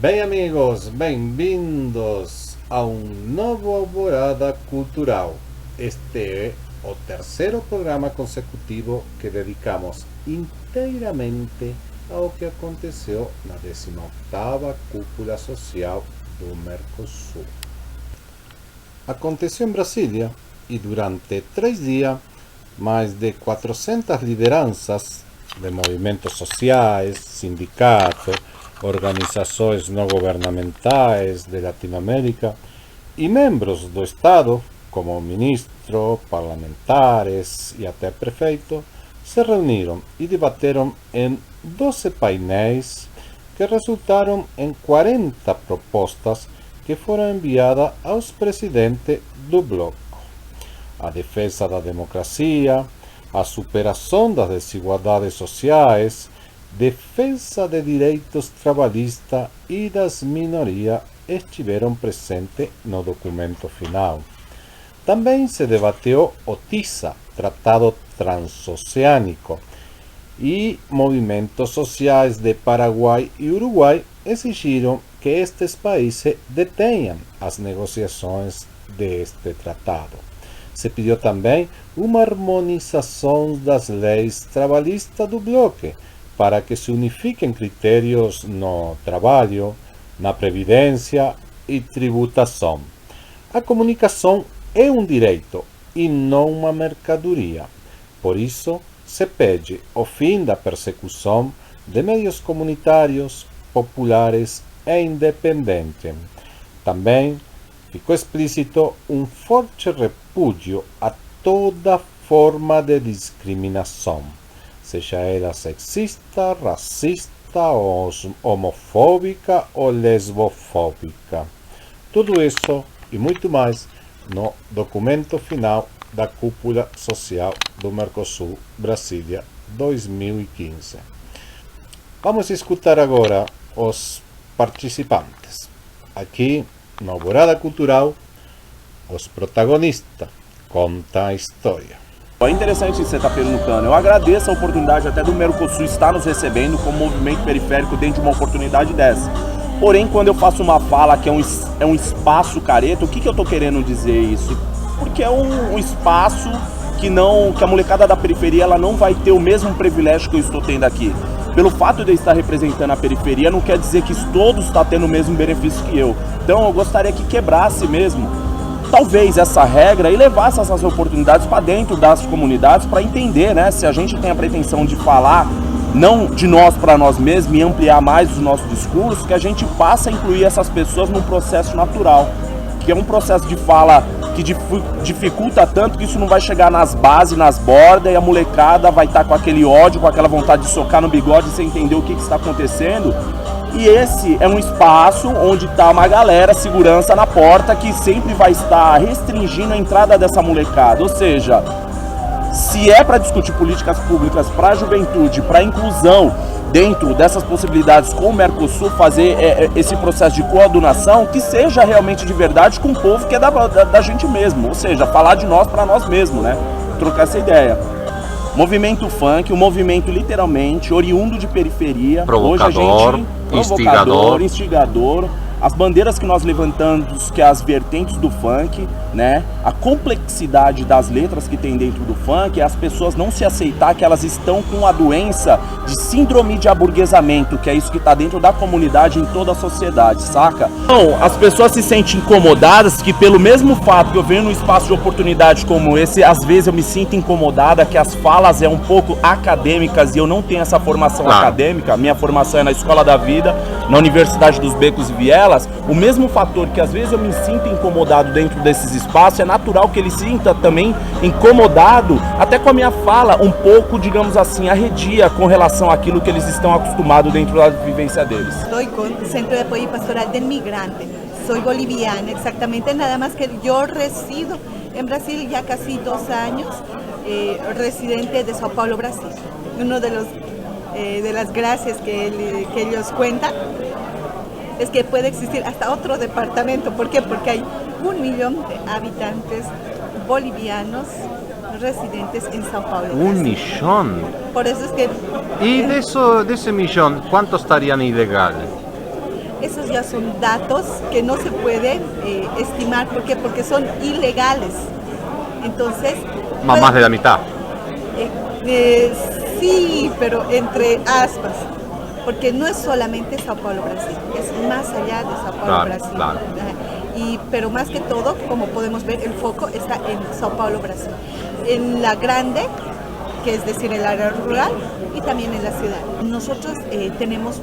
Bem, amigos, bem-vindos a um novo Alvorada Cultural. Este é o terceiro programa consecutivo que dedicamos inteiramente ao que aconteceu na 18ª Cúpula Social do Mercosul. Aconteceu em Brasília e durante 3 dias, mais de 400 lideranças de movimentos sociais, sindicatos, organizações não governamentais de Latinoamérica e membros do Estado, como ministro, parlamentares e até prefeito, se reuniram e debateram em 12 painéis que resultaram em 40 propostas que foram enviadas aos presidentes do bloco. A defesa da democracia, a superação das desigualdades sociais, defesa de direitos trabalhistas e das minorias estiveram presentes no documento final. Também se debateu o TISA, Tratado Transoceânico, e movimentos sociais de Paraguai e Uruguai exigiram que estes países detenham as negociações deste tratado. Se pediu também uma harmonização das leis trabalhistas do bloco, para que se unifiquem critérios no trabalho, na previdência e tributação. A comunicação é um direito e não uma mercadoria. Por isso, se pede o fim da persecução de meios comunitários, populares e independentes. Também ficou explícito um forte repúdio a toda forma de discriminação, seja ela sexista, racista, homofóbica ou lesbofóbica. Tudo isso e muito mais no documento final da Cúpula Social do Mercosul Brasília 2015. Vamos escutar agora os participantes. Aqui, na Alvorada Cultural, os protagonistas contam a história. É interessante você estar perguntando. Eu agradeço a oportunidade até do Mercosul estar nos recebendo como movimento periférico dentro de uma oportunidade dessa. Porém, quando eu faço uma fala que é um espaço careta, o que eu estou querendo dizer isso? Porque é um espaço que a molecada da periferia ela não vai ter o mesmo privilégio que eu estou tendo aqui. Pelo fato de eu estar representando a periferia, não quer dizer que todos estão tendo o mesmo benefício que eu. Então eu gostaria que quebrasse mesmo, talvez, essa regra e levasse essas oportunidades para dentro das comunidades para entender, né, se a gente tem a pretensão de falar não de nós para nós mesmos e ampliar mais os nossos discursos, que a gente passa a incluir essas pessoas num processo natural, que é um processo de fala que dificulta tanto que isso não vai chegar nas bases, nas bordas, e a molecada vai estar com aquele ódio, com aquela vontade de socar no bigode sem entender o que está acontecendo. E esse é um espaço onde está uma galera, segurança na porta, que sempre vai estar restringindo a entrada dessa molecada. Ou seja, se é para discutir políticas públicas para a juventude, para a inclusão dentro dessas possibilidades com o Mercosul, fazer esse processo de coadunação, que seja realmente de verdade com o povo que é da gente mesmo. Ou seja, falar de nós para nós mesmos, né? Trocar essa ideia. Movimento funk, um movimento literalmente oriundo de periferia. Provocador, hoje instigador. As bandeiras que nós levantamos, que é as vertentes do funk, né? A complexidade das letras que tem dentro do funk, é as pessoas não se aceitar que elas estão com a doença de síndrome de aburguesamento, que é isso que está dentro da comunidade em toda a sociedade, saca? Então, as pessoas se sentem incomodadas, que pelo mesmo fato que eu venho num espaço de oportunidade como esse, às vezes eu me sinto incomodada, que as falas é um pouco acadêmicas e eu não tenho essa formação acadêmica. Minha formação é na Escola da Vida, na Universidade dos Becos e Vielas. O mesmo fator que às vezes eu me sinto incomodado dentro desses espaços, é natural que ele sinta também incomodado, até com a minha fala um pouco, digamos assim, arredia com relação àquilo que eles estão acostumados dentro da vivência deles. Estou com o Centro de Apoio Pastoral del Migrante, sou boliviana, exatamente, nada más que yo resido en Brasil ya casi 2 años, residente de Sao Paulo, Brasil. Uno de las gracias que ellos cuentan es que puede existir hasta otro departamento. ¿Por qué? Porque hay 1 millón de habitantes bolivianos residentes en Sao Paulo. ¿1 millón? Por eso es que... ¿Y de ese millón, cuántos estarían ilegales? Esos ya son datos que no se puede estimar. ¿Por qué? Porque son ilegales. Entonces... Más de la mitad. Sí, pero entre aspas. Porque no es solamente Sao Paulo, Brasil, es más allá de Sao Paulo, Claro, Brasil. claro. Pero más que todo, como podemos ver, el foco está en Sao Paulo, Brasil. En la grande, que es decir, el área rural, y también en la ciudad. Nosotros tenemos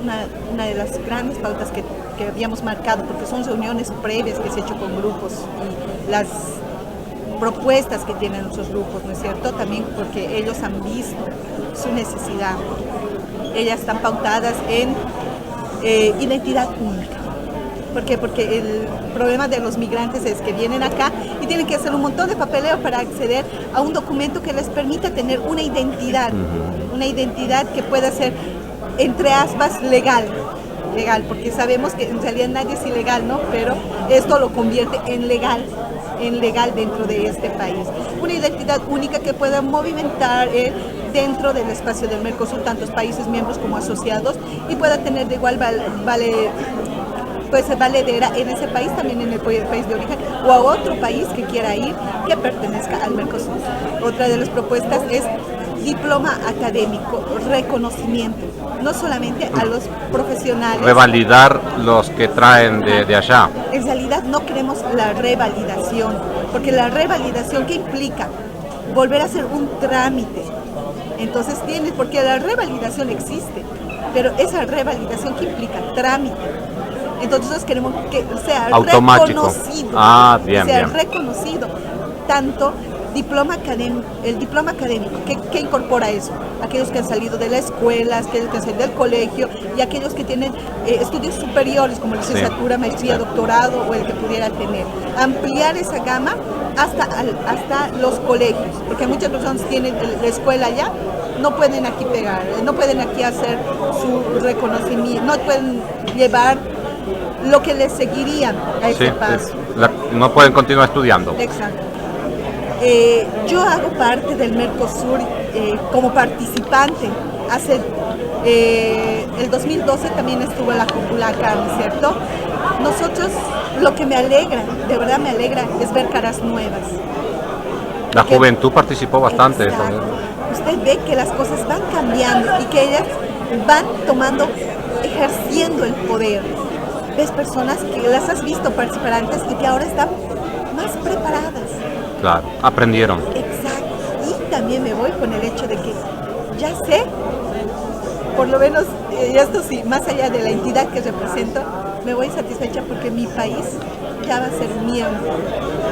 una de las grandes pautas que habíamos marcado, porque son reuniones previas que se han hecho con grupos y las propuestas que tienen nuestros grupos, ¿no es cierto? También porque ellos han visto su necesidad. Ellas están pautadas en identidad única. ¿Por qué? Porque el problema de los migrantes es que vienen acá y tienen que hacer un montón de papeleo para acceder a un documento que les permita tener una identidad que pueda ser, entre aspas, legal, porque sabemos que en realidad nadie es ilegal, ¿no? Pero esto lo convierte en legal dentro de este país. Una identidad única que pueda movimentar dentro del espacio del Mercosur, tantos países miembros como asociados, y pueda tener de igual valedera en ese país, también en el país de origen, o a otro país que quiera ir, que pertenezca al Mercosur. Otra de las propuestas es diploma académico, reconocimiento, no solamente a los profesionales. Revalidar los que traen de allá. En realidad no queremos la revalidación, porque la revalidación, ¿qué implica? Volver a hacer un trámite. Entonces porque la revalidación existe, pero esa revalidación, ¿qué implica? Trámite. Entonces nosotros queremos que sea automático. Reconocido. Bien, sea bien. reconocido. Tanto el diploma académico, ¿qué incorpora eso? Aquellos que han salido de la escuela, aquellos que han salido del colegio y aquellos que tienen estudios superiores como licenciatura, maestría, doctorado o el que pudiera tener. Ampliar esa gama hasta los colegios, porque muchas personas tienen la escuela allá, no pueden aquí pegar, no pueden aquí hacer su reconocimiento, no pueden llevar lo que les seguiría a ese paso. No pueden continuar estudiando. Exacto. Yo hago parte del Mercosur como participante. El 2012 también estuvo en la cúpula acá, ¿no es cierto? Nosotros, lo que me alegra, de verdad me alegra, es ver caras nuevas. La juventud participó bastante. Exacto. Usted ve que las cosas van cambiando y que ellas van ejerciendo el poder. Ves personas que las has visto participar antes y que ahora están más preparadas. Claro, aprendieron. Exacto. Y también me voy con el hecho de que ya sé, por lo menos, y esto sí, más allá de la entidad que represento, me voy satisfecha porque mi país ya va a ser miembro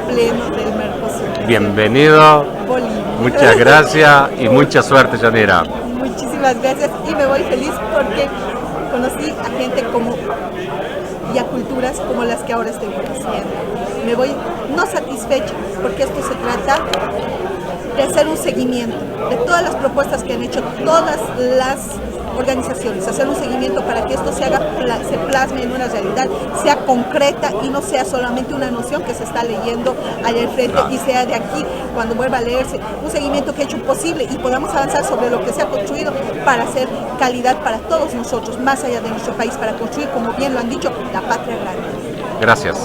pleno del Mercosur. Bienvenido. Bolivia. Muchas gracias y mucha suerte, Yanira. Muchísimas gracias y me voy feliz porque conocí a gente y a culturas como las que ahora estoy conociendo. Me voy no satisfecha porque esto se trata de hacer un seguimiento de todas las propuestas que han hecho todas las organizaciones, hacer un seguimiento para que esto se plasme en una realidad, sea concreta y no sea solamente una noción que se está leyendo allá al frente y sea de aquí cuando vuelva a leerse, un seguimiento que ha hecho posible y podamos avanzar sobre lo que se ha construido para hacer calidad para todos nosotros, más allá de nuestro país, para construir, como bien lo han dicho, la patria grande. Gracias.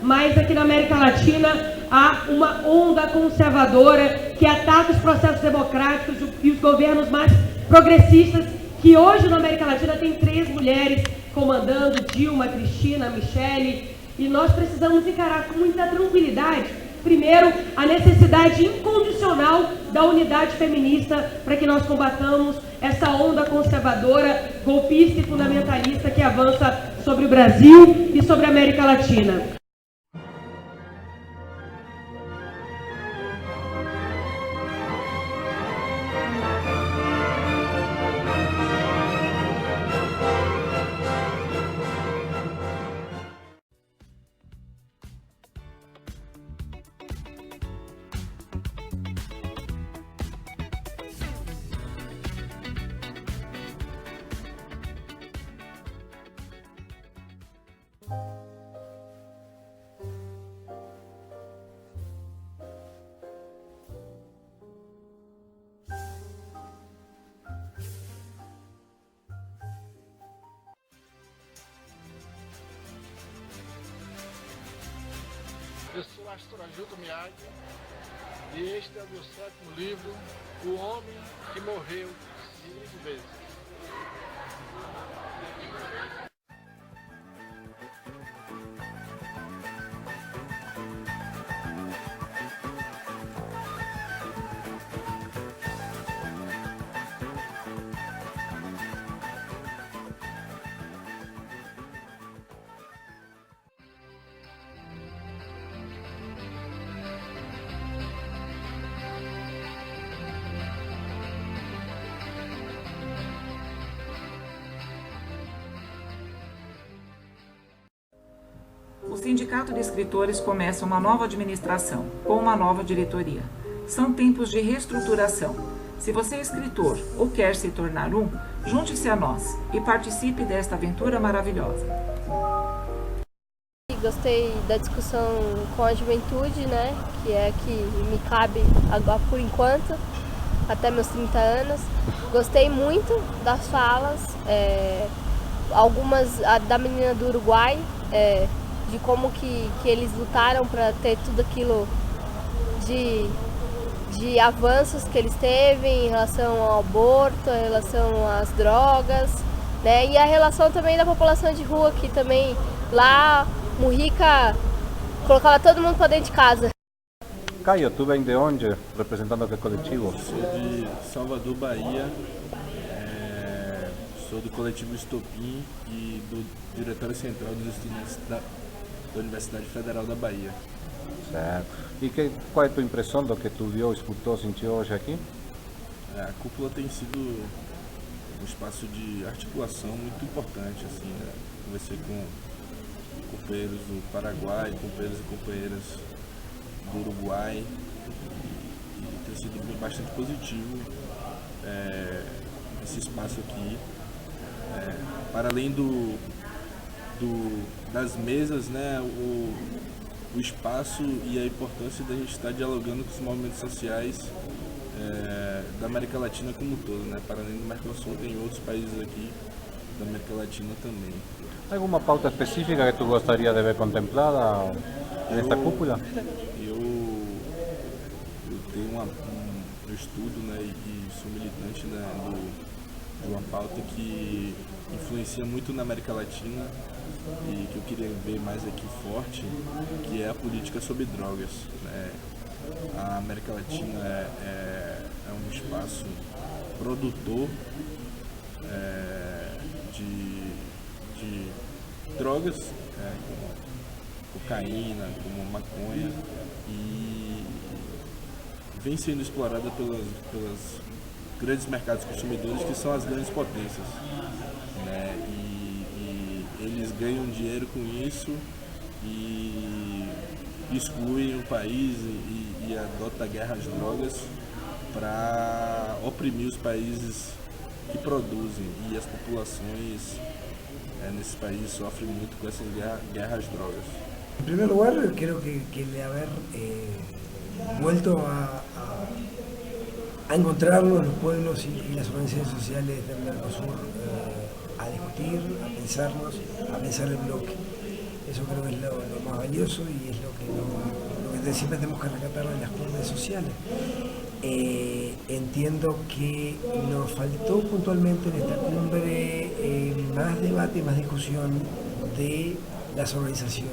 Mas aqui na América Latina há uma onda conservadora que ataca os processos democráticos e os governos mais progressistas, que hoje na América Latina tem 3 mulheres comandando, Dilma, Cristina, Michele, e nós precisamos encarar com muita tranquilidade, primeiro, a necessidade incondicional da unidade feminista para que nós combatamos essa onda conservadora, golpista e fundamentalista que avança sobre o Brasil e sobre a América Latina. Astor Ajuto Miyagi e este é o meu 7º livro, O Homem que Morreu 5 vezes. O Sindicato de Escritores começa uma nova administração, com uma nova diretoria. São tempos de reestruturação. Se você é escritor ou quer se tornar um, junte-se a nós e participe desta aventura maravilhosa. Gostei da discussão com a juventude, né, que é que me cabe agora por enquanto, até meus 30 anos. Gostei muito das falas, algumas da menina do Uruguai, de como que eles lutaram para ter tudo aquilo de avanços que eles teve em relação ao aborto, em relação às drogas, né? E a relação também da população de rua, que também lá Mujica colocava todo mundo para dentro de casa. Caio, tu vem de onde, representando que coletivo? Sou de Salvador, Bahia. Sou do coletivo Estopim e do Diretório Central dos Estudantes da Universidade Federal da Bahia. Certo. E qual é a tua impressão do que tu viu, escutou, sentiu hoje aqui? A cúpula tem sido um espaço de articulação muito importante, assim, né? Conversei com companheiros do Paraguai, companheiros e companheiras do Uruguai e tem sido bastante positivo esse espaço aqui. Para além das mesas, né, o espaço e a importância da gente estar dialogando com os movimentos sociais da América Latina como um todo, né? Para além do Mercosul, tem outros países aqui da América Latina também. Alguma pauta específica que tu gostaria de ver contemplada nesta cúpula? Eu tenho eu estudo, né, e sou militante, né, de uma pauta que influencia muito na América Latina e que eu queria ver mais aqui forte, que é a política sobre drogas, né? A América Latina é um espaço produtor de drogas, como cocaína, como maconha, e vem sendo explorada pelos grandes mercados consumidores, que são as grandes potências, né? E eles ganham dinheiro com isso e excluem o país e adotam a guerra às drogas para oprimir os países que produzem, e as populações nesses países sofrem muito com essa guerra às drogas. En primer lugar, creo que el haber vuelto a encontrarnos los pueblos y las organizaciones sociales del Mercosur a discutir, a pensar el bloque. Eso creo que es lo más valioso y es lo que siempre tenemos que rescatar en las cumbres sociales. Entiendo que nos faltó puntualmente en esta cumbre más debate, más discusión de las organizaciones.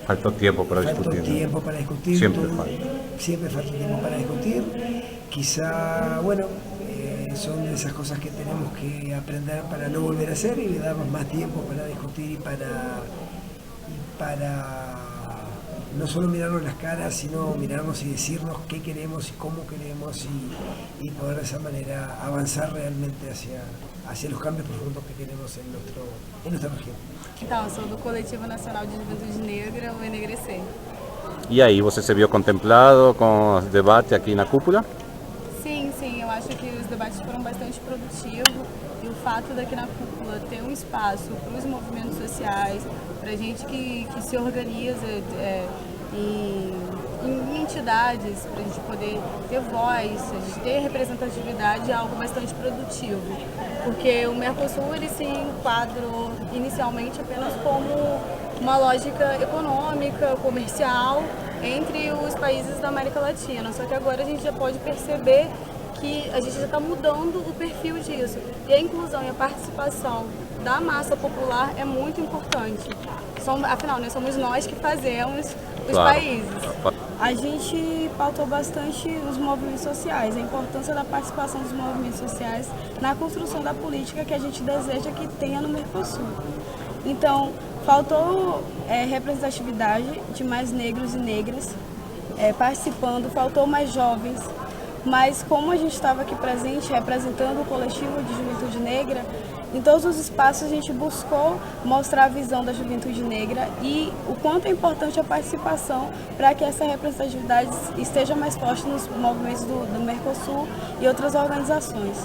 Faltó tiempo para discutir. Faltó tiempo para discutir. Siempre falta tiempo para discutir. Quizá, bueno, son de esas cosas que tenemos que aprender para no volver a hacer y darnos más tiempo para discutir y para no solo mirarnos las caras, sino mirarnos y decirnos qué queremos y cómo queremos y poder de esa manera avanzar realmente hacia los cambios profundos que queremos en nuestra região. Então, sou do Coletivo Nacional de Juventude Negra, o Enegrecer. E aí, você se viu contemplado com os debates aqui na cúpula? Sim, eu acho que os debates foram bastante produtivos e o fato daqui na cúpula ter um espaço para os movimentos sociais, para a gente que se organiza em entidades, para a gente poder ter voz, ter representatividade, é algo bastante produtivo. Porque o Mercosul ele se enquadrou inicialmente apenas como uma lógica econômica, comercial, entre os países da América Latina. Só que agora a gente já pode perceber que a gente já está mudando o perfil disso. E a inclusão e a participação da massa popular é muito importante. Afinal, né, somos nós que fazemos os países. A gente pautou bastante os movimentos sociais, a importância da participação dos movimentos sociais na construção da política que a gente deseja que tenha no Mercosul. Então, faltou representatividade de mais negros e negras participando, faltou mais jovens, mas como a gente estava aqui presente, representando o coletivo de juventude negra, em todos os espaços a gente buscou mostrar a visão da juventude negra e o quanto é importante a participação para que essa representatividade esteja mais forte nos movimentos do Mercosul e outras organizações.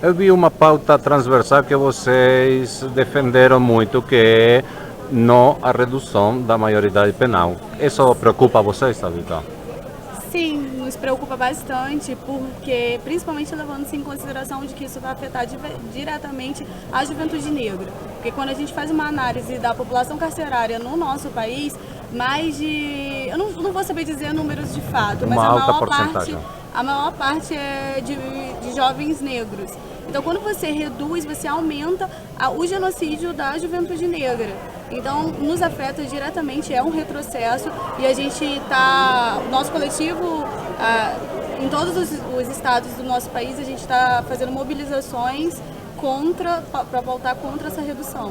Eu vi uma pauta transversal que vocês defenderam muito, que é não a redução da maioridade penal. Isso preocupa vocês, Tabita? Sim, nos preocupa bastante, porque principalmente levando-se em consideração de que isso vai afetar diretamente a juventude negra. Porque quando a gente faz uma análise da população carcerária no nosso país, mais de... eu não vou saber dizer números de fato, mas a maior parte é de jovens negros. Então, quando você reduz, você aumenta o genocídio da juventude negra. Então, nos afeta diretamente, é um retrocesso e a gente está, o nosso coletivo, em todos os estados do nosso país, a gente está fazendo mobilizações para voltar contra essa redução.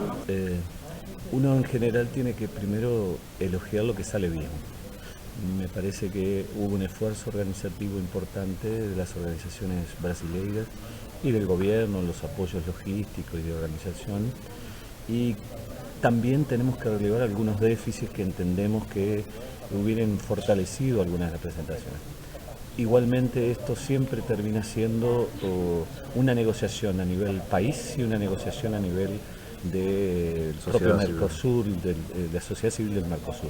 Uno en general tiene que primero elogiar lo que sale bien. Me parece que hubo un esfuerzo organizativo importante de las organizaciones brasileiras y del gobierno, los apoyos logísticos y de organización, y también tenemos que relevar algunos déficits que entendemos que hubieran fortalecido algunas representaciones. Igualmente esto siempre termina siendo una negociación a nivel país y una negociación a nivel del propio Mercosur, de la sociedad civil del Mercosur.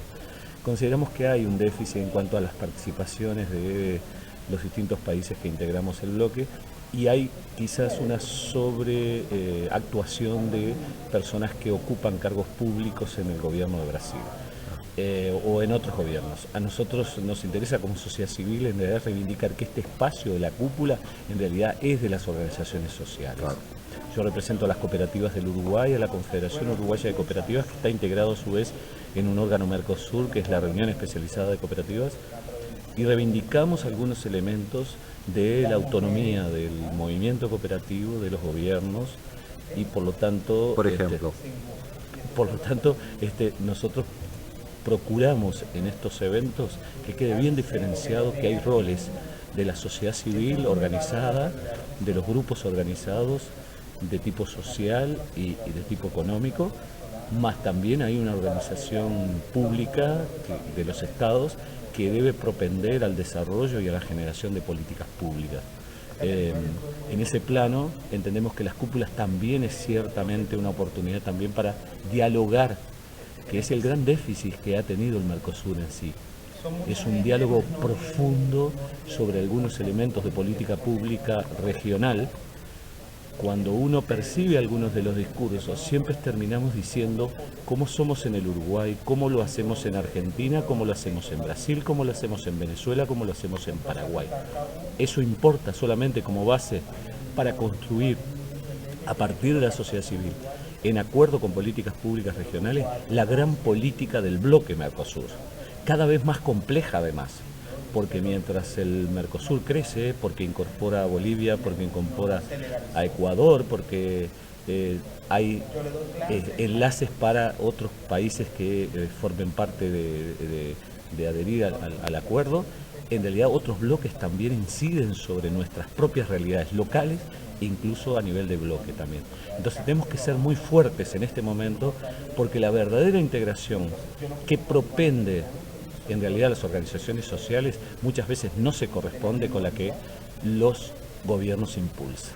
Consideramos que hay un déficit en cuanto a las participaciones de los distintos países que integramos el bloque y hay quizás una sobreactuación de personas que ocupan cargos públicos en el gobierno de Brasil o en otros gobiernos. A nosotros nos interesa como sociedad civil en realidad reivindicar que este espacio de la cúpula en realidad es de las organizaciones sociales. Claro. Yo represento a las cooperativas del Uruguay, a la Confederación Uruguaya de Cooperativas, que está integrado a su vez en un órgano Mercosur, que es la Reunión Especializada de Cooperativas, y reivindicamos algunos elementos de la autonomía del movimiento cooperativo, de los gobiernos, y por lo tanto, por ejemplo, nosotros procuramos en estos eventos que quede bien diferenciado que hay roles de la sociedad civil organizada, de los grupos organizados de tipo social y de tipo económico, más también hay una organización pública de los estados que debe propender al desarrollo y a la generación de políticas públicas. En ese plano entendemos que las cúpulas también es ciertamente una oportunidad también para dialogar, que es el gran déficit que ha tenido el Mercosur en sí. Es un diálogo profundo sobre algunos elementos de política pública regional. Cuando uno percibe algunos de los discursos, siempre terminamos diciendo cómo somos en el Uruguay, cómo lo hacemos en Argentina, cómo lo hacemos en Brasil, cómo lo hacemos en Venezuela, cómo lo hacemos en Paraguay. Eso importa solamente como base para construir, a partir de la sociedad civil, en acuerdo con políticas públicas regionales, la gran política del bloque Mercosur, cada vez más compleja además. Porque mientras el Mercosur crece, porque incorpora a Bolivia, porque incorpora a Ecuador, porque hay enlaces para otros países que formen parte de adherir al acuerdo, en realidad otros bloques también inciden sobre nuestras propias realidades locales, incluso a nivel de bloque también. Entonces tenemos que ser muy fuertes en este momento, porque la verdadera integración que propende en realidad las organizaciones sociales muchas veces no se corresponde con la que los gobiernos impulsan,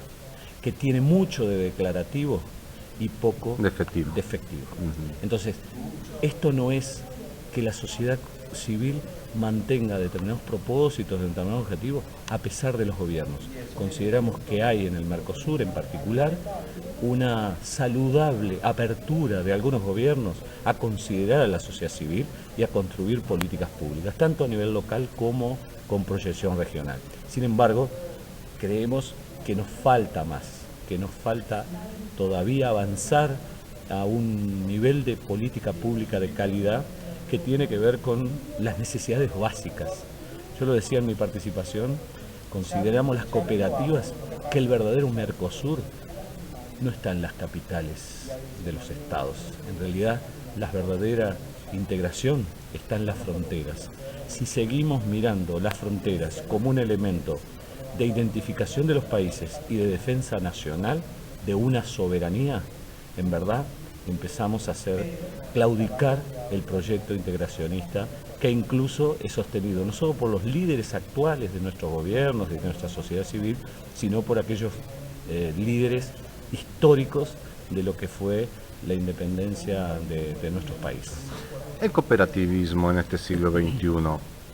que tiene mucho de declarativo y poco de efectivo. Entonces, esto no es que la sociedad civil mantenga determinados propósitos, determinados objetivos, a pesar de los gobiernos. Consideramos que hay en el Mercosur en particular una saludable apertura de algunos gobiernos a considerar a la sociedad civil y a construir políticas públicas, tanto a nivel local como con proyección regional. Sin embargo, creemos que nos falta más, que nos falta todavía avanzar a un nivel de política pública de calidad que tiene que ver con las necesidades básicas. Yo lo decía en mi participación, consideramos las cooperativas que el verdadero Mercosur no está en las capitales de los estados. En realidad, la verdadera integración está en las fronteras. Si seguimos mirando las fronteras como un elemento de identificación de los países y de defensa nacional de una soberanía, en verdad empezamos a hacer claudicar el proyecto integracionista que incluso es sostenido no solo por los líderes actuales de nuestros gobiernos, de nuestra sociedad civil, sino por aquellos líderes históricos de lo que fue la independencia de nuestros países. ¿El cooperativismo en este siglo XXI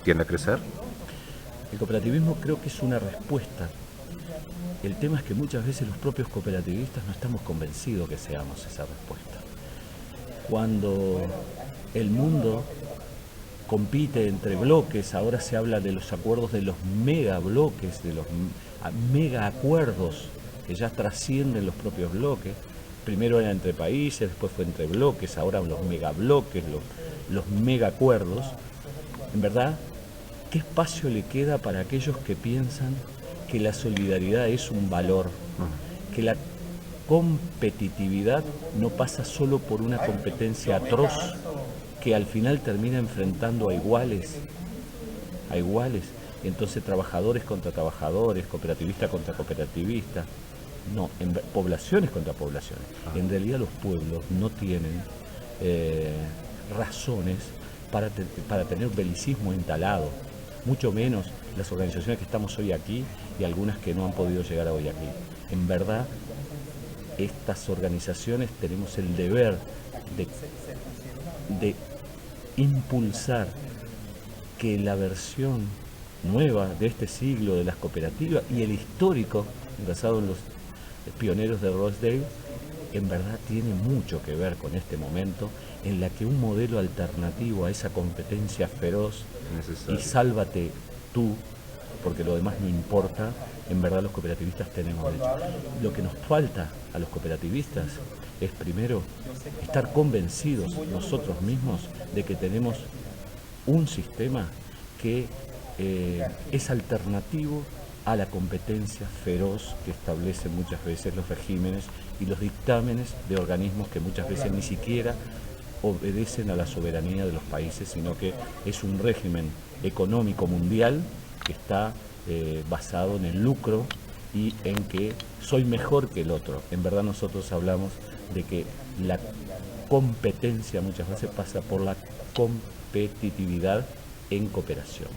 tiende a crecer? El cooperativismo creo que es una respuesta. El tema es que muchas veces los propios cooperativistas no estamos convencidos que seamos esa respuesta. Cuando el mundo compite entre bloques, ahora se habla de los acuerdos de los megabloques, de los mega acuerdos que ya trascienden los propios bloques. Primero era entre países, después fue entre bloques, ahora los megabloques, los mega acuerdos. En verdad, ¿qué espacio le queda para aquellos que piensan que la solidaridad es un valor? Que la competitividad no pasa solo por una competencia atroz que al final termina enfrentando a iguales, entonces trabajadores contra trabajadores, cooperativistas contra cooperativistas, no, poblaciones contra poblaciones. En realidad los pueblos no tienen razones para tener belicismo instalado, mucho menos las organizaciones que estamos hoy aquí y algunas que no han podido llegar hoy aquí. En verdad, estas organizaciones tenemos el deber de impulsar que la versión nueva de este siglo de las cooperativas y el histórico basado en los pioneros de Rosedale en verdad tiene mucho que ver con este momento en la que un modelo alternativo a esa competencia feroz y sálvate tú porque lo demás no importa, en verdad los cooperativistas tenemos derecho. Lo que nos falta a los cooperativistas es primero estar convencidos nosotros mismos de que tenemos un sistema que es alternativo a la competencia feroz que establecen muchas veces los regímenes y los dictámenes de organismos que muchas veces ni siquiera obedecen a la soberanía de los países, sino que es un régimen económico mundial que está basado en el lucro y en que soy mejor que el otro. En verdad nosotros hablamos de que la competencia muchas veces pasa por la competitividad en cooperación.